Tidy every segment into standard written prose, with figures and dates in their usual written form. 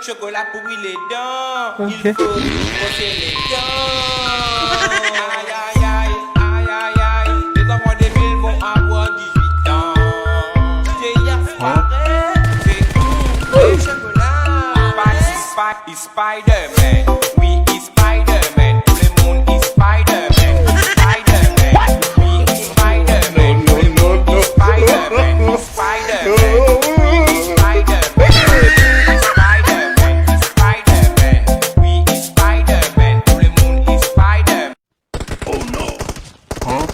chocolat pourri les dents. Il Ok. faut brosser les dents. Aïe aïe aïe, aïe aïe aïe. Les enfants des villes vont avoir 18 ans. J'ai hier soirée, j'ai le chocolat. Spider-Man, oui, il Spider-Man. Tout le monde est Spider-Man. Spider-Man, oui, il Spider-Man. Tout le monde est Spider-man. Spider-Man, oui, il Spider-Man. Spider-Man, Spider-Man, oui, il Spider-Man. Tout le monde est Spider-Man. Oh no! Huh?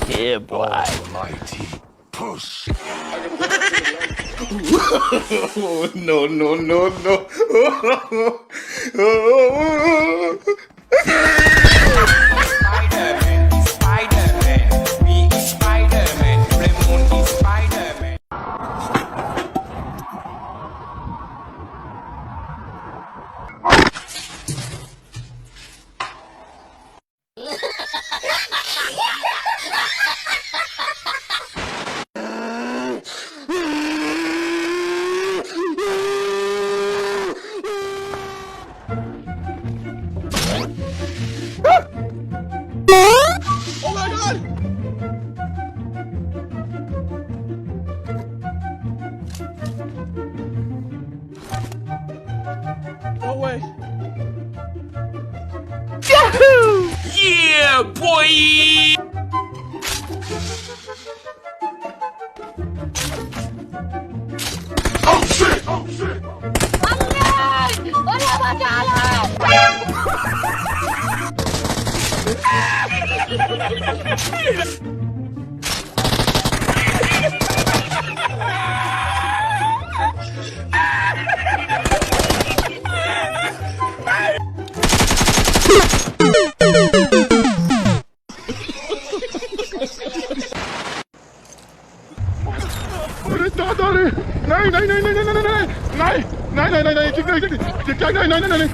Yeah, boy. Almighty push. No, no, no, no. Spider-Man, Spider-Man, oui, il Spider-Man. Tout le monde est Spider-Man. Oh my god! No way. Yahoo! Yeah, boy! Oh shit! Oh shit! Attendez! Nej, nej, nej, nej, nej, nej, nej, nej, nej, nej, nej, nej, kig nej, nej, nej, nej, nej,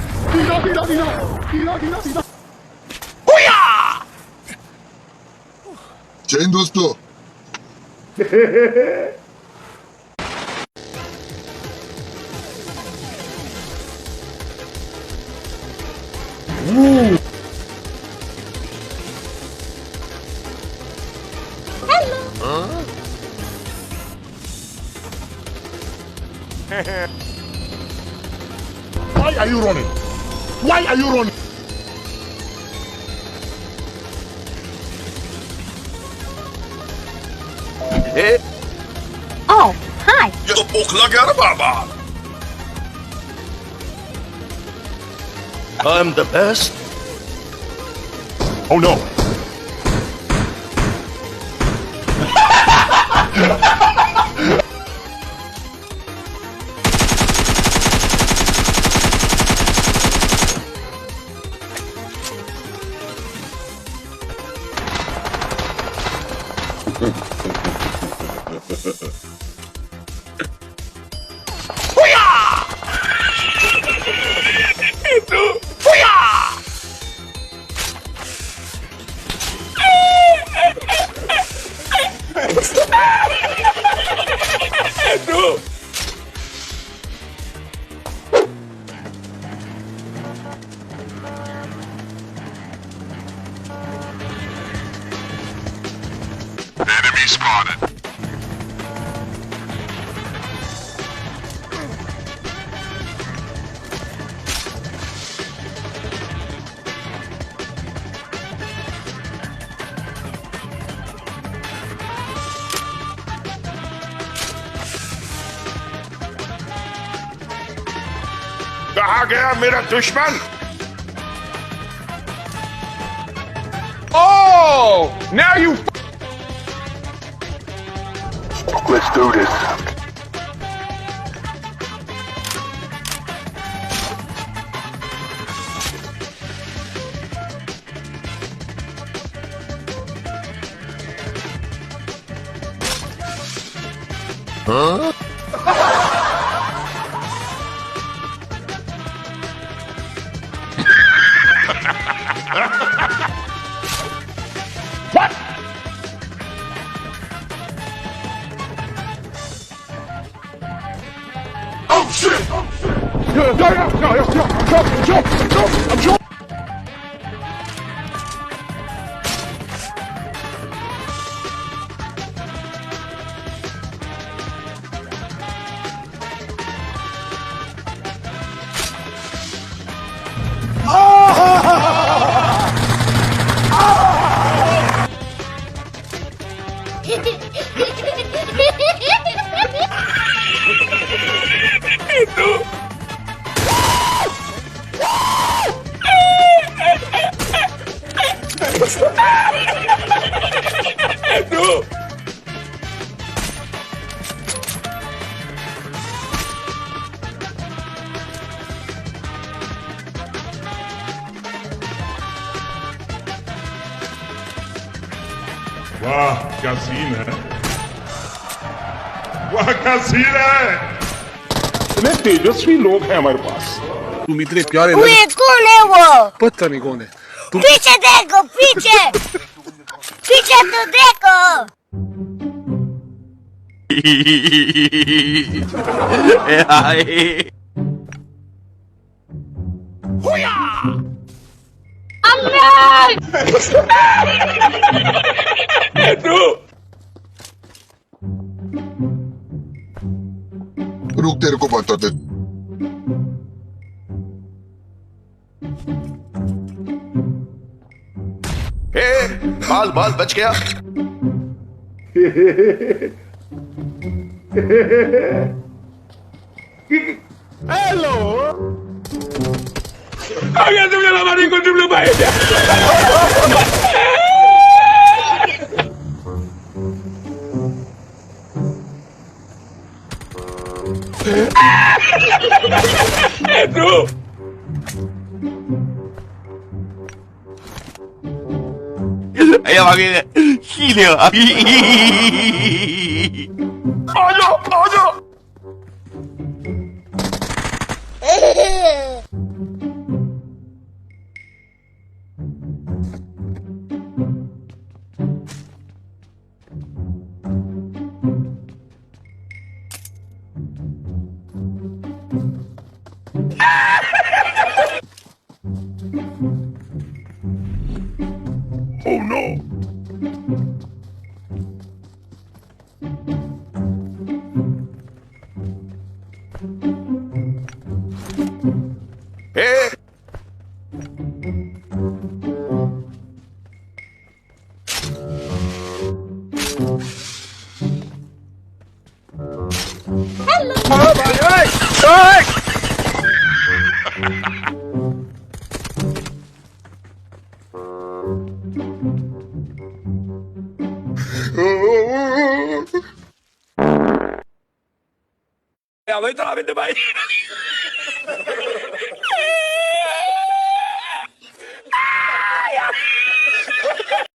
Dina. जय हिंद दोस्तों Why are you running? Why are you running? Oh, hi. Je ook lekker, baba. I'm the best. Oh no. Enemy spotted. कहा गया मेरा दुश्मन? Oh! Now you Let's do this. Huh? What? No. वाह क्या scene है, वाह क्या scene है। इतने तेजस्वी लोग हैं हमारे पास। तुम इतने प्यारे वे कौन है वो? पता नहीं कौन है तुम। पीछे देखो, पीछे पीछे तो देखो। रुक तेरे को बताते। बाल बाल बच गया। हेलो आ गया तुमने हमारी को तुम लोग भाई। Ayo panggil gila. Ojo, ojo. Oh no! Hey! Ya, vete a la vete, bye.